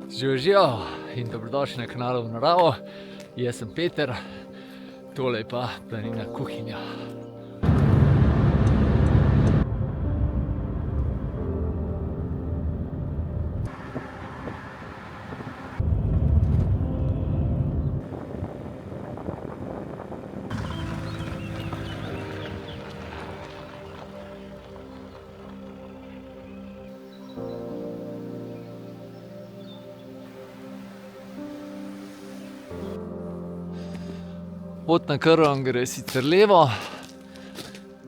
Živijo in dobrodošli na kanalu V naravo. Jaz sem Peter, tole je pa Planina kuhinja. Pot na Krvan gre sicer levo,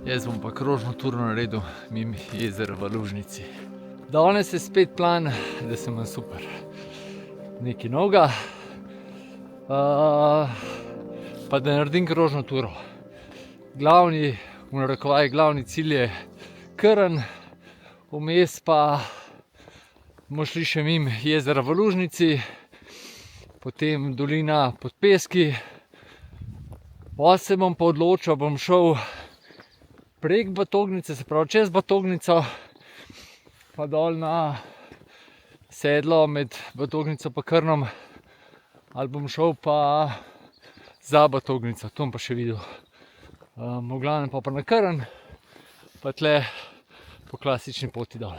jaz bom pa krožno turo naredil mimo jezera v Lužnici. Danes je spet plan, da se imam super. Nekaj novega, pa da naredim krožno turo. Glavni, v narekovajih, glavni cilj je Krn, vmes pa bomo šli še mimo jezera v Lužnici, potem dolina pod Peski. Potem se bom pa odločil, bom šel prek Batognice, se pravi čez Batognico, pa dol na sedlo med Batognico pa Krnom, ali bom šel pa za Batognico, to bom pa še videl. V glavnem pa na Krn, pa tle po klasični poti dol.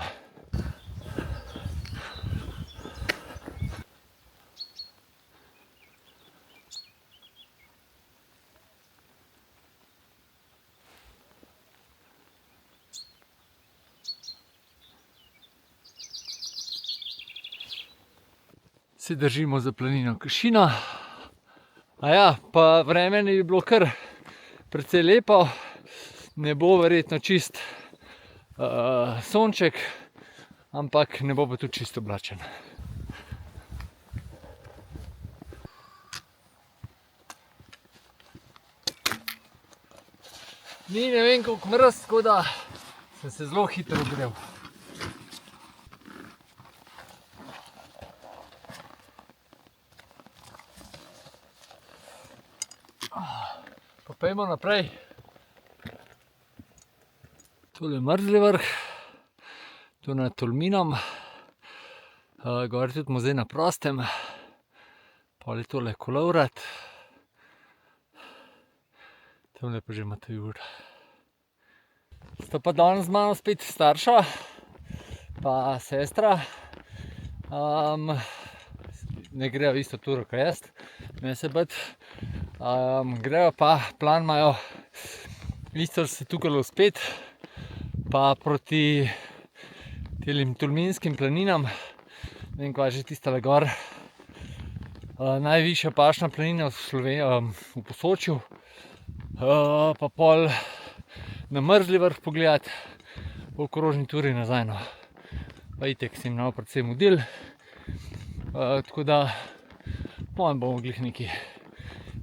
Se držimo za planino Kršina. Pa vreme je bilo kar precej lepo, ne bo verjetno čist sonček, ampak ne bo pa tudi čisto oblačen. Ni ne vem koliko mraz, tako da sem se zelo hitro ogrel. Pa pojmo naprej. Tole je Mrzli vrh, tu nad Tolminom, gor tudi muzej na prostem, pol je tole Kolovrat, tamle pa že Matejur. Sta pa danes z mano spet starša, pa sestra, ne grejo isto turo kot jaz, ne se bati. Grejo pa, plan imajo isto se tukaj spet, pa proti telim Tolminskim planinam, ne vem kva že tistale gor, najvišja pašna planina v Posočju, pa pol na Mrzli vrh pogledat, po krožni turi nazaj, no. Pa itek se jim ne bo precej mudil, tako da potem bomo glih neki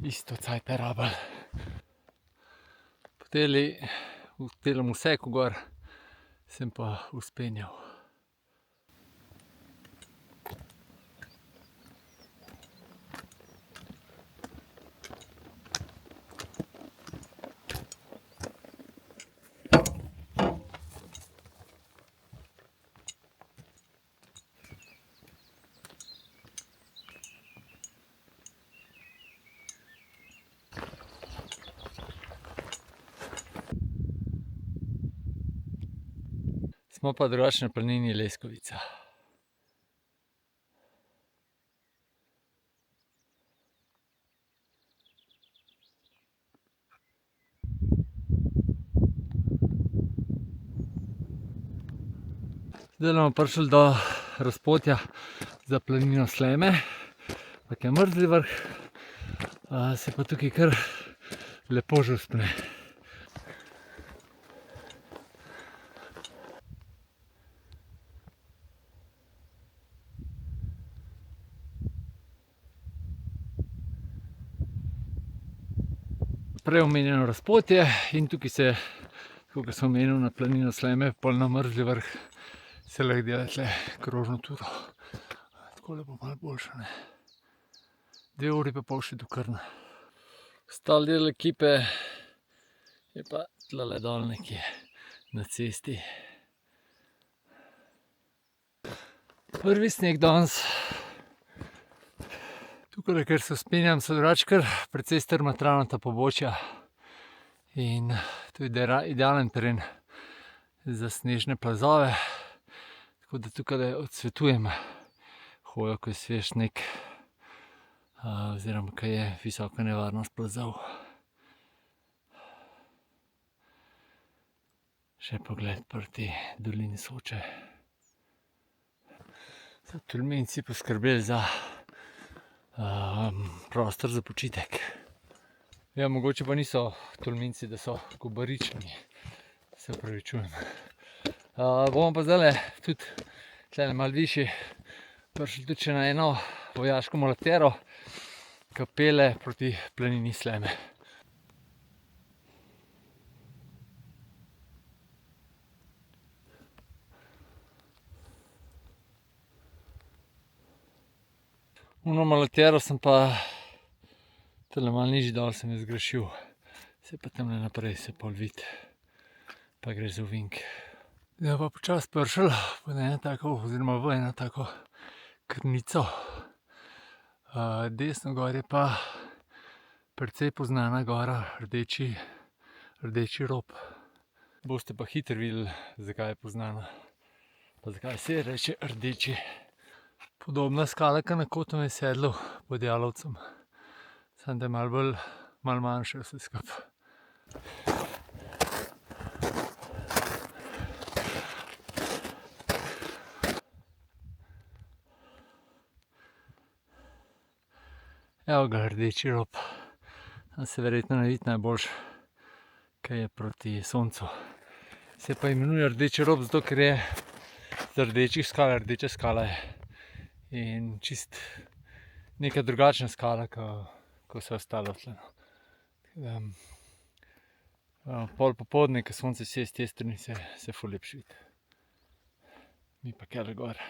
isto cajte rabili. Po telem vseku gor sem pa vzpenjal. Smo pa drugače na planini Leskovica. Zdaj bomo prišli do razpotja za planino Sleme, pa je Mrzli vrh, se pa tukaj kar lepo žuspne. Prej omenjeno razpotje in tukaj se, tako kot sem omenil, na planino Sleme, pol na Mrzli vrh, se lahko dela tle krožno turo. Takole bo malo boljše, ne. 2 uri pa pol še do Krna. Ostali del ekipe je pa tlele dol nekje na cesti. Prvi sneg danes, Tukaj, ker se vzpenjam, so drugače kar precej strma travnata pobočja. In to je idealen teren za snežne plazove. Tako da tukaj odsvetujem hojo, ko je svež sneg, oziroma ko je visoka nevarnost plazov. Še pogled proti dolini Soče. So Tolminci poskrbeli za prostor za počitek. Ja, mogoče pa niso Tolminci, da so kobarični. Se opravičujem. Bomo pa zdajle tudi tlele malo višji prišli tudi še na eno vojaško mulatero, ki pelje proti planini Sleme. Ono mulatero sem pa tale malo nižji dol sem jo zgrešil. Se pa tamle naprej se pol vidi, pa gre za ovink. Zdaj pa počasi prišel pod eno tako, oziroma v eno tako krnico. Desno gor je pa precej poznana gora Rdeči rob. Boste pa hitro videli, zakaj je poznana, pa zakaj se je reče Rdeči. Podobna skala, kot na Kotovem sedlu pod Jalovcem. Samo da je malo manjše vse skupaj. Evo ga, Rdeči rob. Tam se verjetno ne vidi najboljše, kaj je proti soncu. Se pa imenuje Rdeči rob zato, ker je z rdečih skal, rdeča skala je. In čist neka drugačna skala, ko vse ostalo tle. Pol popoldne, ko sonce sije s te strani, se ful lepše vidi. Mi pa kele gor.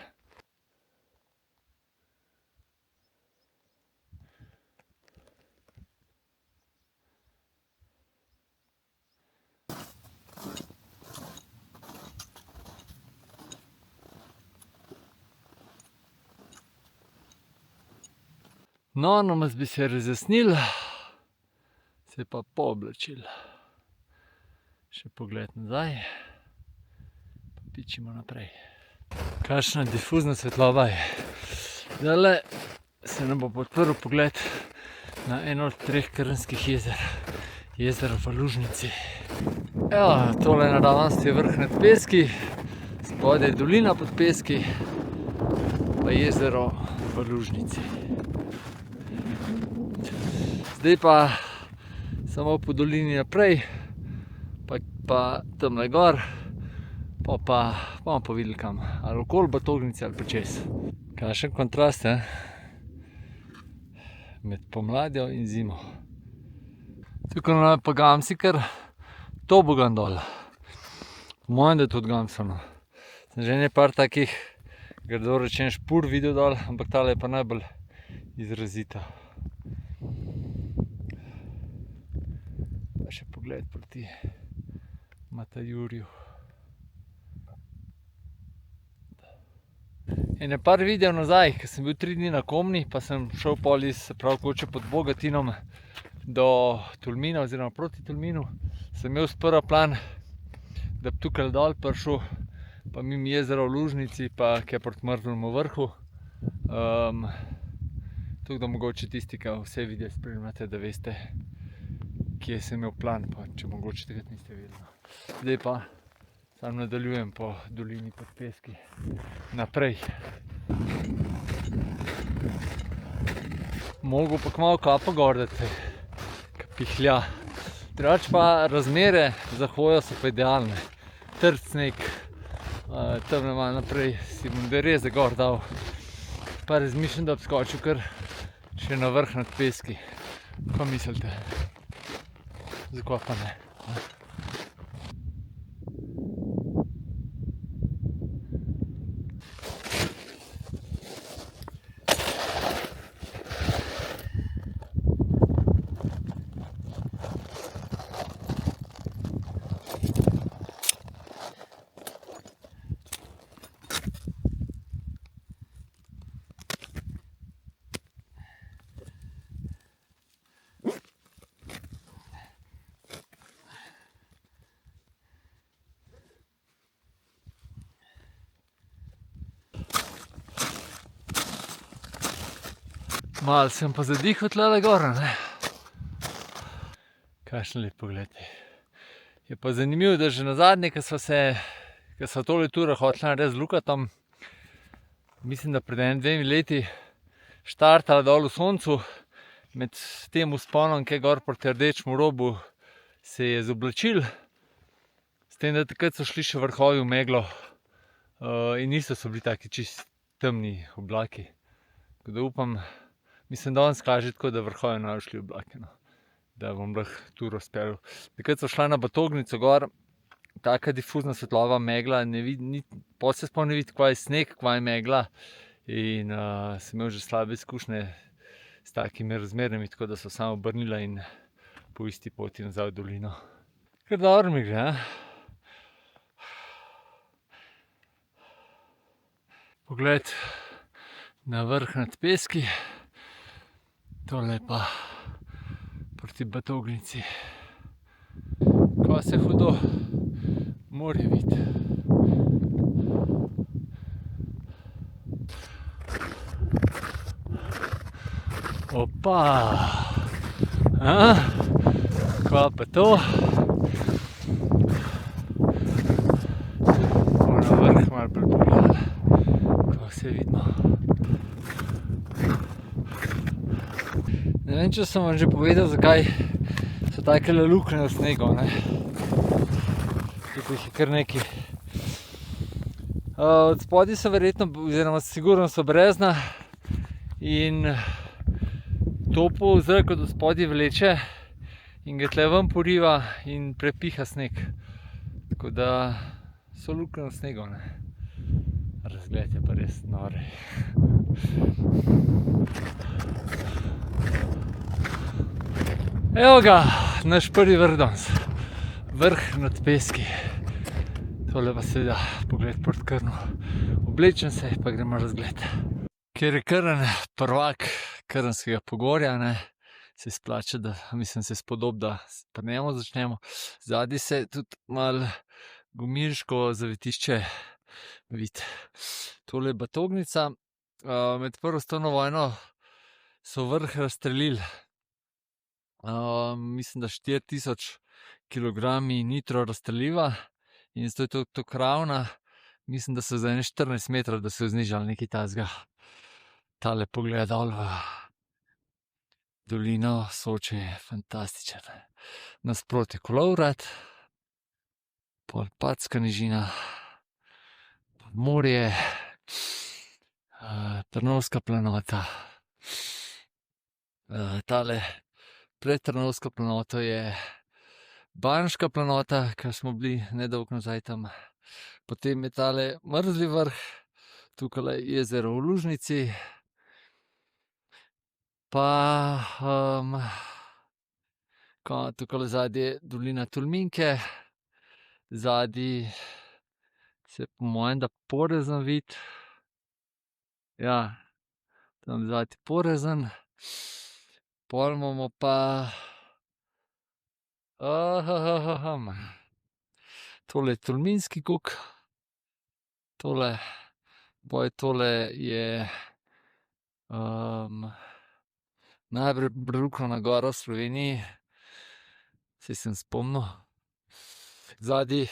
No, namaz bi se razjasnil, se pa pooblačil. Še pogled nazaj, pa pičimo naprej. Kakšna difuzna svetloba je. Zdajle se nam bo odprl pogled na eno od 3 krnskih jezer. Jezero v Lužnici. Evo, tole naravnost je vrh nad Peski, spodaj je dolina pod Peski, pa jezero v Lužnici. Zdaj pa samo po dolini naprej, pa tamle gor, pa bomo pa videli kam. Ali okoli Botognice ali pa čez. Kakšen kontrast, med pomladjo in zimo. Tukaj pa gamsi kar tobogan dol. Po mojem, da je tudi gamsano. Sem že par takih, grdo rečen, špur videl dol, ampak tale je pa najbolj izrazita. Pa še pogled proti Matajurju. Ene par videov nazaj, ko sem bil 3 dni na Komni, pa sem šel pol iz Koče pod Bogatinom do Tolmina oziroma proti Tolminu, sem imel sprva plan, da bi tukaj dol prišel, pa mimo jezera v Lužnici, pa kaj proti Mrzlemu vrhu. Tako da mogoče tisti, ki vse videe spremljate, da veste, kje sem imel plan, pa če mogoče takrat niste videli. Zdaj pa sam nadaljujem po dolini pod Peski naprej. Mogo pa kmalu kapa gor, da te pihlja. Drugače pa razmere za hojo so pa idealne. Trd sneg, tamle malo naprej si bom res gor dal. Pa razmišljam, da bi skočil kar še na vrh nad Peski. Kaj mislite? Zakaj pa ne? Malo sem pa zadihal tlele gor, ne. Kakšen lep pogled. Je pa zanimivo, da že nazadnje, ko sva tole turo hotela narediti z Lukatom, mislim, da pred 2 leti, štartala dol v soncu, med tem vzponom, ki je gor proti Rdečemu robu, se je zoblačilo, s tem, da takrat so šli še vrhovi v meglo, in niso so bili taki čist temni oblaki. Tako da upam, mislim, danes kaže tako, da vrhovi ne bodo šli v oblake, no. Da bom lahko turo speljal. Takrat sva šla na Batognico gor, taka difuzna svetlova megla, pol se sploh ne vidi, kva je sneg, kva je megla. In sem imel že slabe izkušnje s takimi razmerami, tako da sva samo obrnila in po isti poti nazaj v dolino. Kar dobro mi gre, Pogled na vrh nad Peski, tole pa proti Batognici. Ko se hudo morje vidi. Opa! Kva pa to? Bomo na vrh malo bolj pogledali, ko se vidimo. Ne vem, če sem vam že povedal, zakaj so takele luknje v snegu, ne. Tukaj jih je kar nekaj. Od spodaj so verjetno, oziroma sigurno so brezna in topel zrak od spodaj vleče in ga tle ven poriva in prepiha sneg. Tako da so luknje v snegu, ne. Razgled je pa res nor. Evo ga, naš prvi vrh danes. Vrh nad Peski. Tole pa seveda pogled proti Krnu. Oblečem se pa gremo razgled. Ker je Krn prvak Krnskega pogorja, ne, se splača, se spodobi, da pri njemu začnemo. Zadaj se tudi malo gumijško zavetišče vidi. Tole je Batognica. Med prvo svetovno vojno so vrh razstrelili. Mislim, da 4000 kilogrami nitrorazstreliva in zato je toliko ravna. Mislim, da so za 14 metrov, da so jo znižali, nekaj takega. Tale pogled dol v dolino Soče je fantastičen. Nasproti Kolovrat, pol Patska nižina, morje, Trnovska planota. Tale pred Trnovsko planoto je Banška planota, kar smo bili nedolgo nazaj tam. Potem je tale Mrzli vrh, tukajle jezero v Lužnici. Pa tukajle zadaj je dolina Tolminke. Zadaj se po mojem, da Porezen vidi. Ja, tam zadaj Porezen. Pol imamo pa tole je Tolminski kok. Tole je najbolj preluknjana gora v Sloveniji. Saj sem spomnil. Zadaj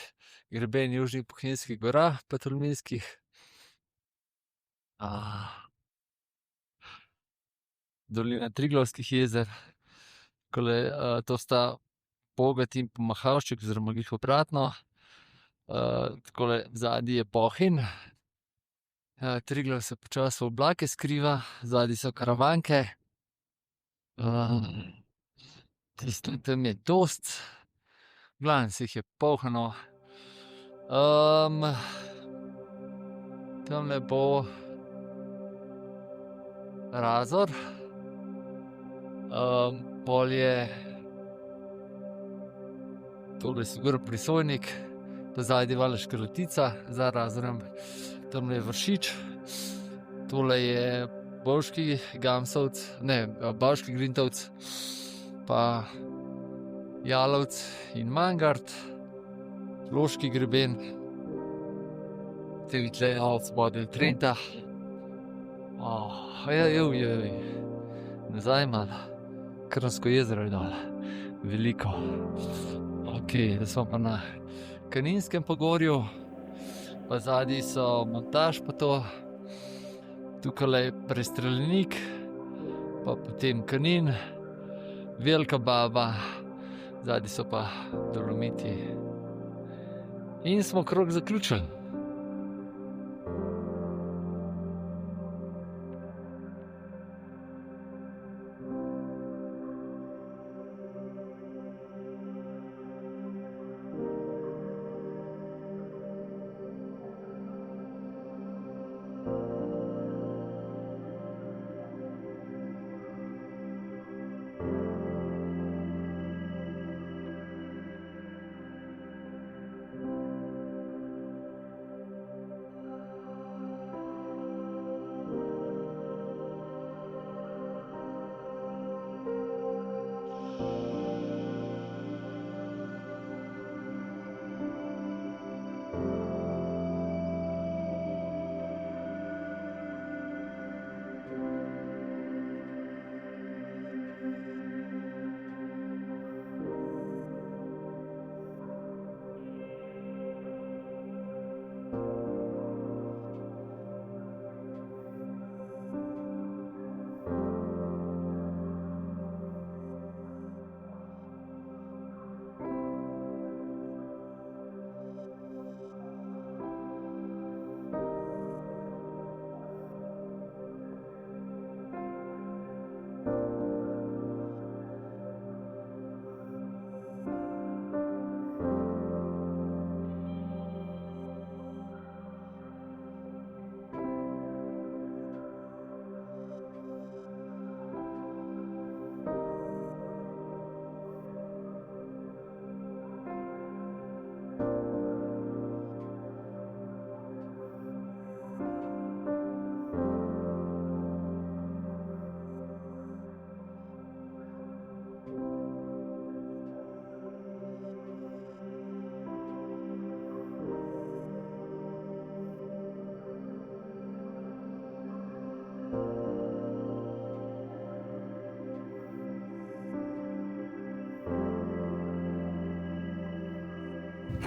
greben Južnih Bohinjskih gora pa Tolminskih. Dolina Triglavskih jezer. Takole, to sta Bogat in Mahavšček, oziroma glih obratno. Takole zadaj je Bohinj. Triglav se počasi v oblake skriva, zadaj so Karavanke. Tisto tam je Dost. V glavnem, se jih je polno. Tamle bo Razor. Pol je tole sigurno Prisojnik, pa zadaj valjda Škrlatica, za Razorjem. Tamle je Vršič, tole je Bovški Gamsovec, ne, Bovški Grintovec, pa Jalovec in Mangart, Loški greben, tle od spodaj Trenta. nazaj malo. Krnsko jezero je dol, veliko. Ok, zdaj smo pa na Kaninskem pogorju, pa zadaj so montaž pa to. Tukaj je prestreljenik, pa potem Kanin, Velika Baba, zadaj so pa Dolomiti. In smo krog zaključili.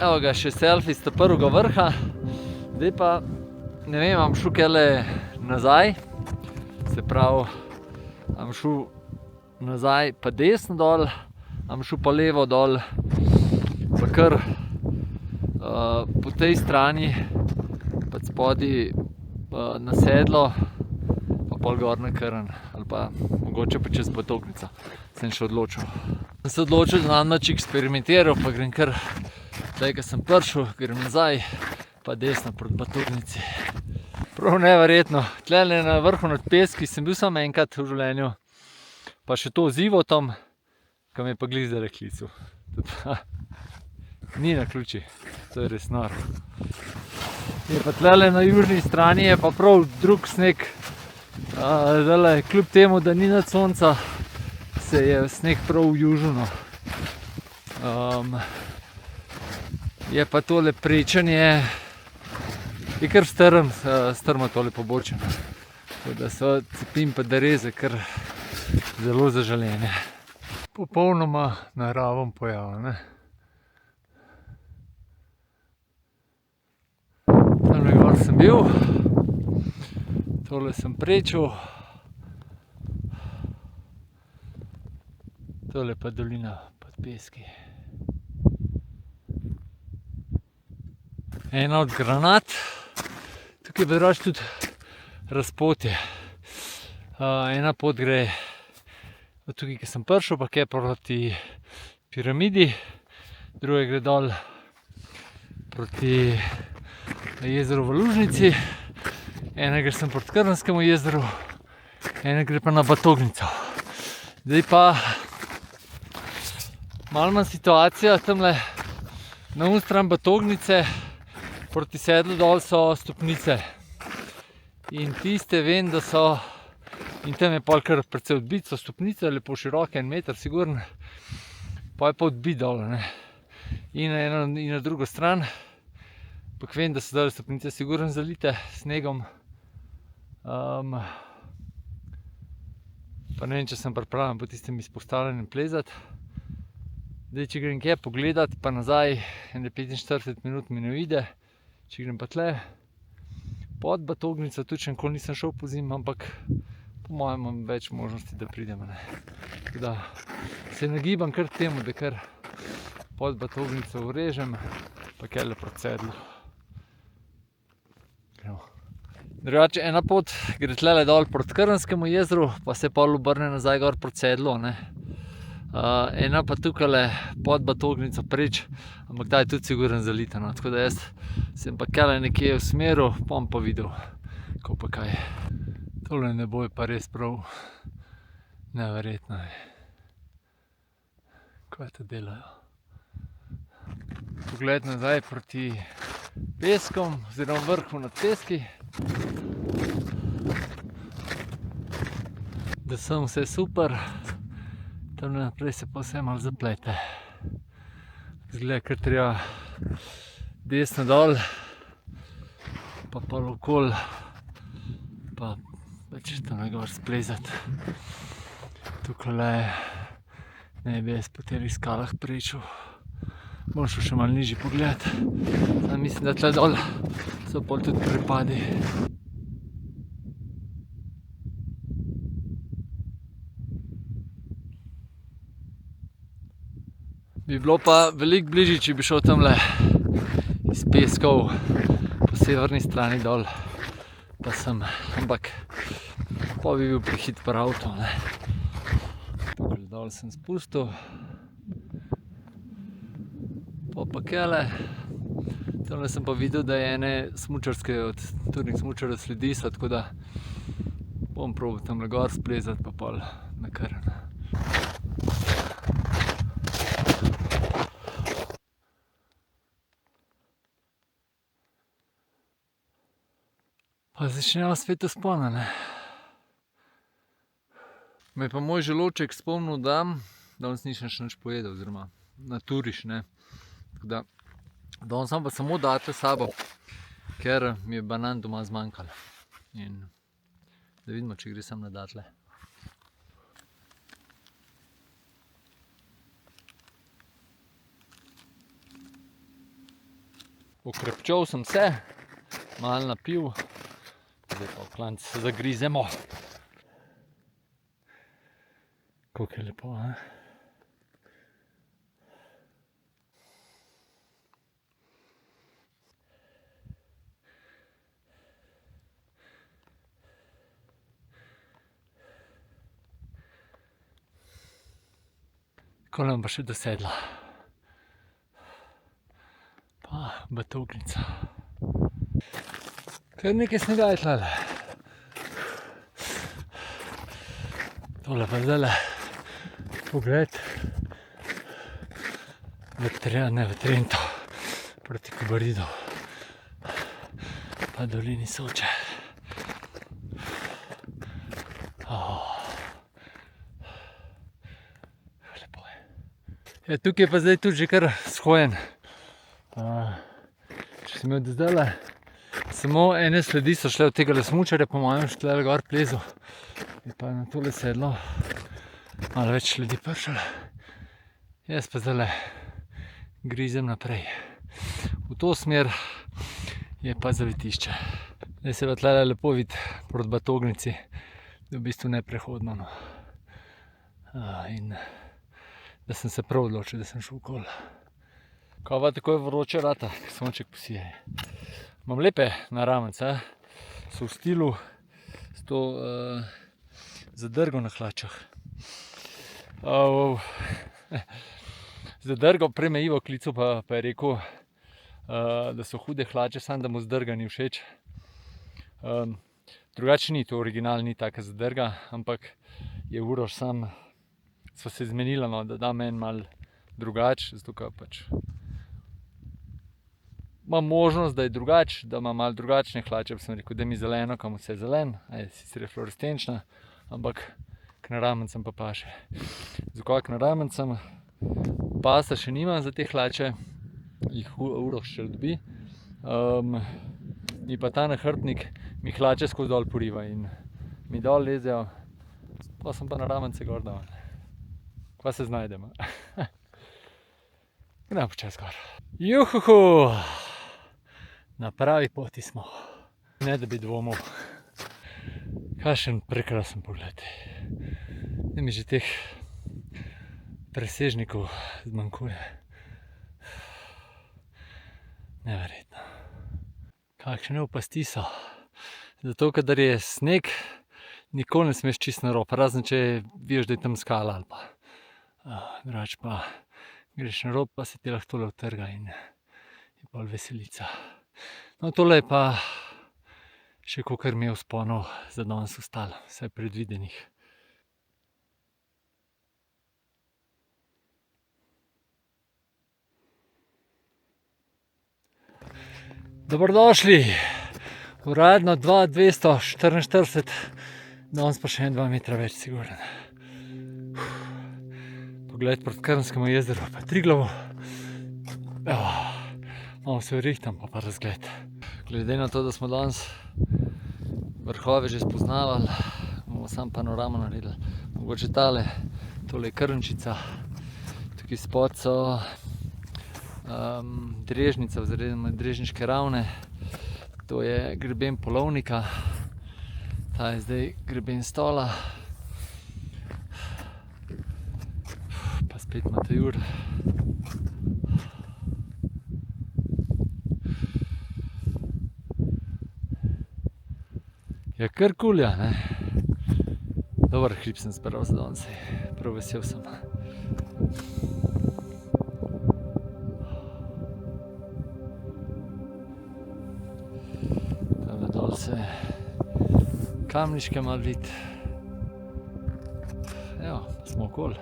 Evo ga, še selfie z prvega vrha. Zdaj pa, ne vem, am šel kele nazaj. Se pravi, am šel nazaj pa desno dol, am šel pa levo dol. Pa kar po tej strani, pa spodaj na sedlo, pa pol gor na Krn. Ali pa mogoče pa čez Batoknico. Sem še odločil. Sem se odločil, da nam nič eksperimentiral, pa grem kar. Zdaj, ko sem prišel, grem nazaj, pa desno proti Batoknici. Prav neverjetno. Tlele na vrhu nad peski sem bil samo enkrat v življenju. Pa še to z Ivotom, ko me je pa glih zdajle klical. Ni naključij, to je res noro. Je pa tlele na južni strani je pa prav drug sneg. Zdajle, kljub temu, da ni nad sonca, se je sneg prav južno. Je pa tole prečanje, je kar strmo tole pobočeno. Tako da so cepim pa dereze kar zelo zaželene. Popolnoma naraven pojav, ne. Tole gor sem bil, tole sem prečil. Tole pa dolina pod peski. Ena od granat. Tukaj bi rač tudi razpotje. Ena pot gre od tukaj, ki sem prišel, pa kaj proti piramidi. Druga gre dol proti jezeru v Lužnici. Ena gre sem proti Krnskemu jezeru. Ena gre pa na Batoknico. Zdaj pa malo manj situacija tamle na oni stran Batoknice. Proti sedlu dol so stopnice. In tiste vem, da so, in tam je pol kar precej odbit, so stopnice, lepo široke, 1 meter sigurno. Pa je pa odbit dol, ne. In na eno in na drugo stran. Ampak vem, da so dole stopnice sigurno zalite s snegom. Pa ne vem, če sem pripravljen po tistem izpostavljanju plezati. Zdaj, če grem kje pogledat, pa nazaj, 45 minut mi ne uide. Če grem pa tle pod Batognico, tudi še nikoli nisem šel po zim, ampak po mojem imam več možnosti, da pridem. Tako da se nagibam kar temu, da kar pod Batognico urežem, pa kele proti Sedlu. Drugače, ena pot gre tlele dol proti Krnskemu jezeru, pa se pol obrne nazaj gor proti Sedlu, ne. Ena pa tukajle pod Batognico preč, ampak ta je tudi sigurno zalita, no. Tako da jaz sem pa kele nekje usmeril, bom pa videl, ko pa kaj. Tole nebo je pa res prav neverjetno. Kaj to delajo? Pogled nazaj proti peskom, oziroma vrhu nad peski. Da sem vse super, tam naprej se pa vse malo zaplete. Izgleda, ker treba desno dol, pa pol okol, pa več tam gor splezati. Tukajle ne bi jaz po teh skalah prečil. Bom šel še malo nižji pogled. Mislim, da tle dol so pol tudi prepadi. Bi bilo pa veliko bližje, če bi šel tamle iz peskov po severni strani dol, pa sem, ampak pa bi bil prehit par avto, ne. Tukaj dol sem spustil, pa kele, tamle sem pa videl, da je ene smučarske od turnih smučarjev sledi so, tako da bom probal tamle gor splezati, pa pol na Krn. Pa začnemo spet vzpona, ne. Me je pa moj želodček spomnil, da danes nisem še nič pojedel, oziroma na turiš, ne. Tako da danes sem pa samo datlje s sabo, ker mi je banan doma zmanjkalo. In da vidimo, če gre sem na datlje. Okrepčal sem se, malo napil. Zdaj pa v klanc zagrizemo. Koliko je lepo, ne? Takole bom pa še do Sedla. Pa Batognica. Kar nekaj snega je tlele. Tole pa zdajle pogled v Trento proti Kobaridu, pa dolini Soče. Lepo je. Ja, tukaj je pa zdaj tudi že kar shojen. Če sem imel do zdajle samo ene sledi so šle od tegale smučarja, po mojem še tlele gor plezu. Je pa na tole Sedlo malo več sledi prišlo. Jaz pa zdajle grizem naprej. V to smer je pa zavetišče. Zdaj se pa tlele lepo vidi proti Batognici, da v bistvu neprehodno, no. In da sem se prav odločil, da sem šel okoli. Kaj pa takoj vroče rata, sonček posije. Imam lepe naramnice, so v stilu s to zadrgo na hlačah. Zadrgo, prej me Ivo klical, pa je rekel, da so hude hlače, samo da mu zadrga ni všeč. Drugače ni, to original ni taka zadrga, ampak je Uroš sam, sva se zmenila, no, da da meni malo drugače, zato ka pač imam možnost, da je drugače, da imam malo drugačne hlače, pa sem rekel, da mi zeleno, kam vse zelen, sicer je fluorescenčna, ampak k naramnicam pa paše. Zakaj k naramnicam? Pasa še nimam za te hlače, jih Uroš še dobi. Mi pa ta nahrbtnik mi hlače skozi dol poriva in mi dol lezejo Pa sem pa na ramence gor dal. Kva se znajdemo. Gremo počas gor. Juhuhu! Na pravi poti smo. Ne da bi dvomil. Kakšen prekrasen pogled. Ne mi že teh presežnikov zmanjkuje. Neverjetno. Kakšne opasti so. Zato, kadar je sneg, nikoli ne smeš čisto na rob, razen če vidiš, da je tam skala ali pa. Drugače pa greš na rob, pa se ti lahko tole utrga in je bolj veselica. No, tole je pa še kakor mi je vzponov za danes ostalo, vsaj predvidenih. Dobrodošli! Uradno 2244, danes pa še 2 metra več siguren. Pogled proti Krnskemu jezeru, pa Triglavu. Malo se vrihtam, pa razgled. Glede na to, da smo danes vrhove že spoznavali, bomo sam panoramo naredili. Mogoče tale, tole je Krnčica, tukaj spod so Drežnica oziroma Drežniške ravne, to je greben Polovnika, ta je zdaj greben Stola, pa spet Matajur. Ja, kar kulja, ne. Dober hrib sem zbral za danes, prav vesel sem. Tale dol se Kamniške malo vidi. Evo, smo okoli.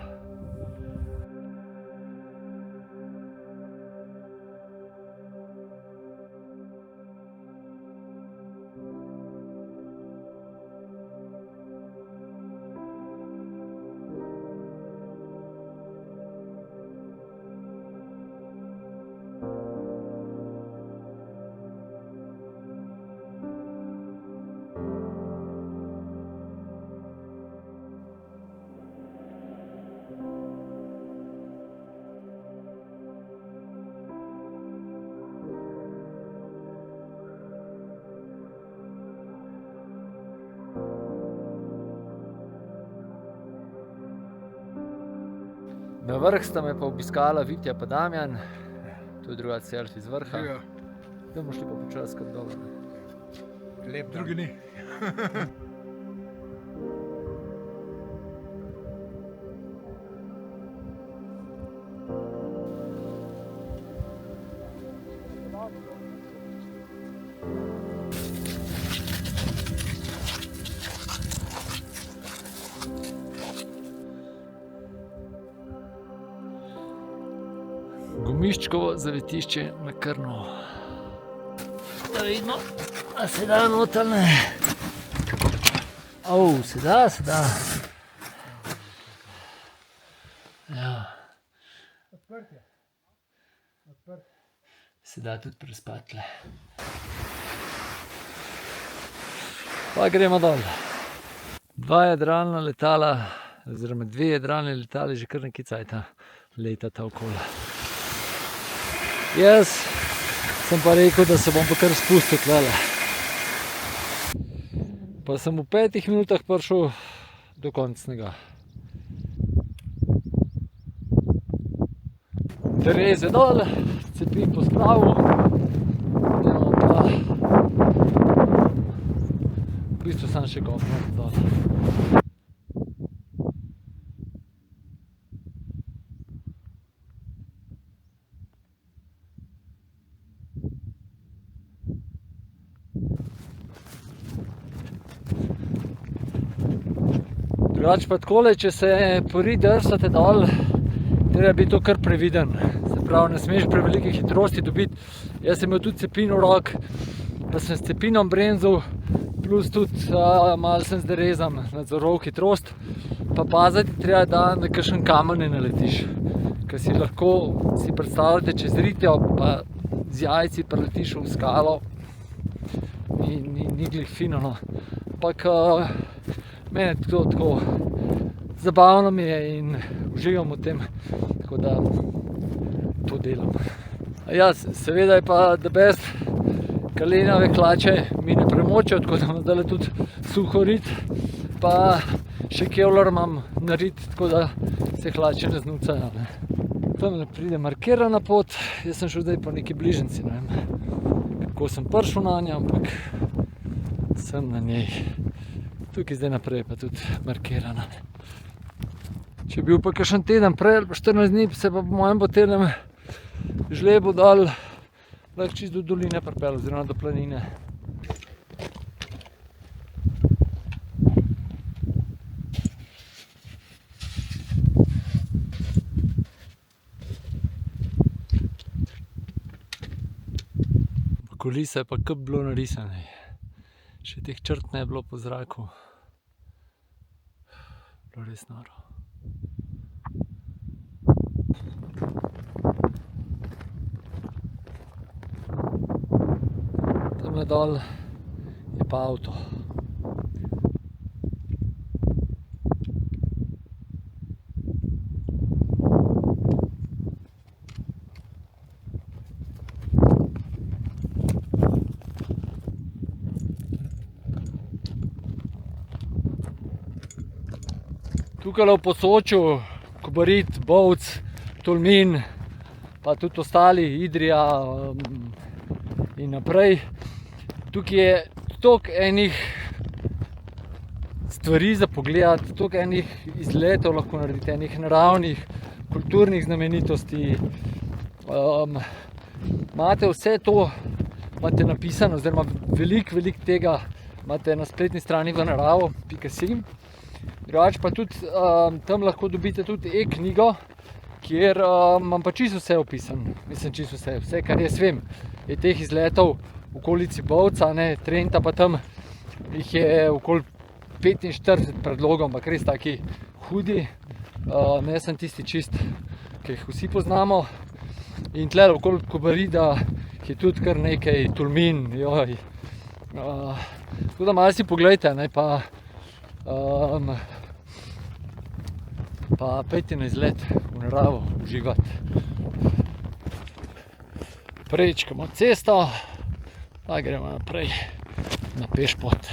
Na vrh sta me pa obiskala Vitja pa Damjan, to je drugače selfie z vrha. Da bomo šli pa počas kot dobro. Lep drugi ni. Gomiščkovo zavetišče na Krnu. Da vidimo, a se da noter, ne. Se da, se da. Ja. Odprt je. Odprt. Se da tudi prespati tle. Pa gremo dol. 2 jadralna letala, oziroma 2 jadralni letali že kar nekaj cajta letata okoli. Jaz sem pa rekel, da se bom pa kar spustil tlele. Pa sem v 5 minutah prišel do koncnega. Tereze dol, cepi pospravil. Pa v bistvu sem še kopno dol. Drugače pa takole, če se pori drsate dol, treba biti to kar previden. Se pravi, ne smeš prevelike hitrosti dobiti. Jaz sem imel tudi cepino v rok, pa sem s cepinom bremzal, plus tudi malo sem zdaj rezam nadzoroval hitrost. Pa paziti treba, da na kakšen kamen ne naletiš. Ker si lahko, si predstavljate, čez ritjo, pa z jajci preletiš v skalo. Ni glih fino, no. Ampak meni je to tako zabavno mi je in uživam v tem, tako da to delam. Ja, seveda je pa the best, kalenjave hlače mi ne premočijo, tako da imam zdajle tudi suhorit, pa še kevlar imam narit, tako da se hlače ne znucajo. Tam ne pride markirana pot, jaz sem šel zdaj po neki bližnjici, ne vem, kako sem prišel na njo, ampak sem na njej. Tukaj zdaj naprej pa tudi markirana. Če je bil pa kakšen teden prej ali pa 14 dni, se pa po mojem potem žlebo dal lahko čisto do doline pripel, oziroma do planine. Kulisa je pa kar bilo narisane. Še teh črt ne je bilo po zraku. Bilo res noro. Tamle dol je pa avto. Tukaj v Posočju, Kobarid, Bovec, Tolmin, pa tudi ostali, Idrija in naprej. Tukaj je toliko enih stvari za pogledati, toliko enih izletov lahko naredite, enih naravnih, kulturnih znamenitosti. Imate vse to, imate napisano, oziroma veliko tega imate na spletni strani vnaravo.si. Drugače pa tudi tam lahko dobite tudi e-knjigo, kjer imam pa čisto vse opisano. Mislim, čisto vse, kar jaz vem, je teh izletov v okolici Bovca, Trenta pa tam jih je okoli 45 predlogov, ampak res taki hudi. Jaz sem tisti čist, ki jih vsi poznamo. In tle okoli Kobarida je tudi kar nekaj, Tolmin, joj. Tako da malo si poglejte, pa pejte na izlet v naravo, uživati. Prečkamo cesto, pa gremo naprej na pešpot.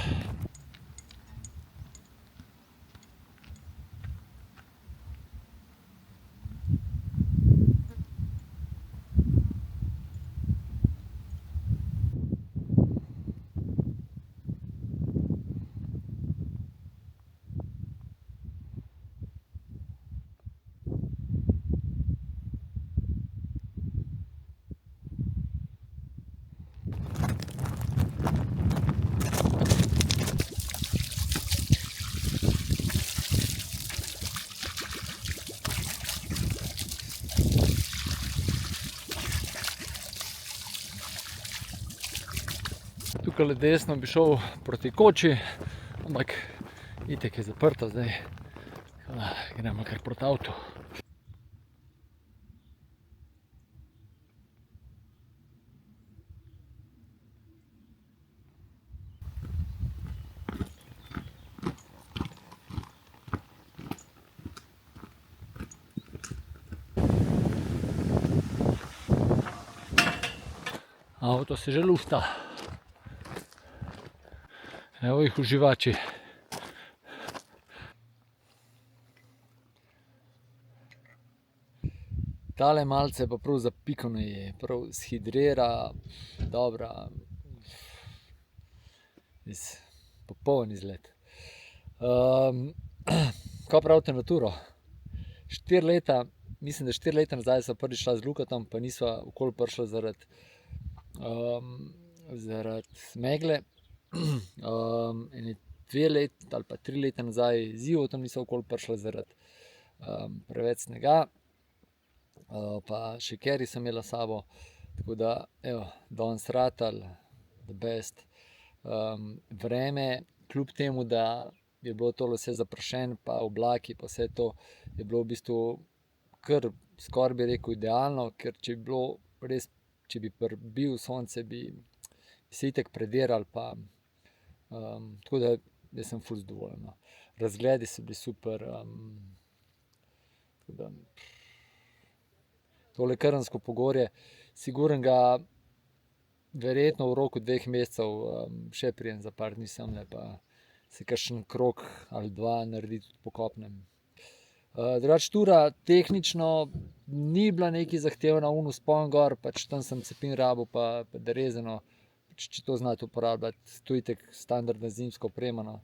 Tukaj desno bi šel proti koči, ampak itak je zaprto zdaj. Gremo kar proti avtu. Avto se že lufta. Evo jih uživači. Tale malce pa prav zapikano je, prav shidrira, dobra, popoln izlet. Kaj pravite na turo? 4 leta, mislim, da 4 leta nazaj sva prvič šla z Lukatom, pa nisva okoli prišla zaradi megle. Ene 2 leti ali pa 3 leta nazaj z Ivotom nisva okoli prišla zaradi preveč snega. Pa še Keri sem imela s sabo, tako da, evo, danes ratal, the best. Vreme, kljub temu, da je bilo tole vse zaprašeno, pa oblaki, pa vse to, je bilo v bistvu kar skoraj bi rekel idealno, ker če bi bilo res, če bi bil sonce, bi se itak prediral, pa tako da jaz sem ful zadovoljen. No. Razgledi so bili super. Tole Krnsko pogorje, sigurno ga verjetno v roku 2 mesecev še prijem za par dni semle, pa se kakšen krog ali 2 naredi tudi po kopnem. Drugače tura tehnično ni bila neki zahtevna, vzpon gor, pač tam sem cepin rabil, pa derezeno, pač, če to znate uporabljati, to je itak standardna zimska oprema. No.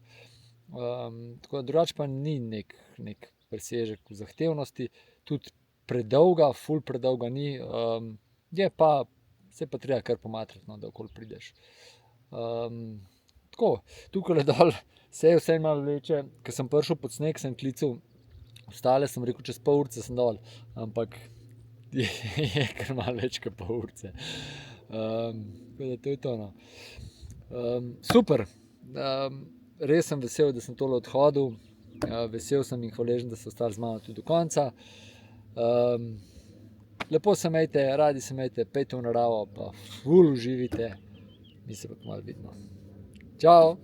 Tako da drugače pa ni nek presežek v zahtevnosti, tudi predolga, ful predolga ni, je pa, se pa treba kar pomatrati, no, da okoli prideš. Tako, tukaj dol se je vse malo vleče, ko sem prišel pod sneg, sem klical ostale, sem rekel, čez pol urce sem dol, ampak je kar malo več kot pol urce. Tako da to je to, no. Super, res sem vesel, da sem tole odhodil, vesel sem in hvaležen, da so ostali z mano tudi do konca. Lepo se imejte, radi se imejte, pejte v naravo, pa ful uživite, mi se pa kmalu vidimo. Čau!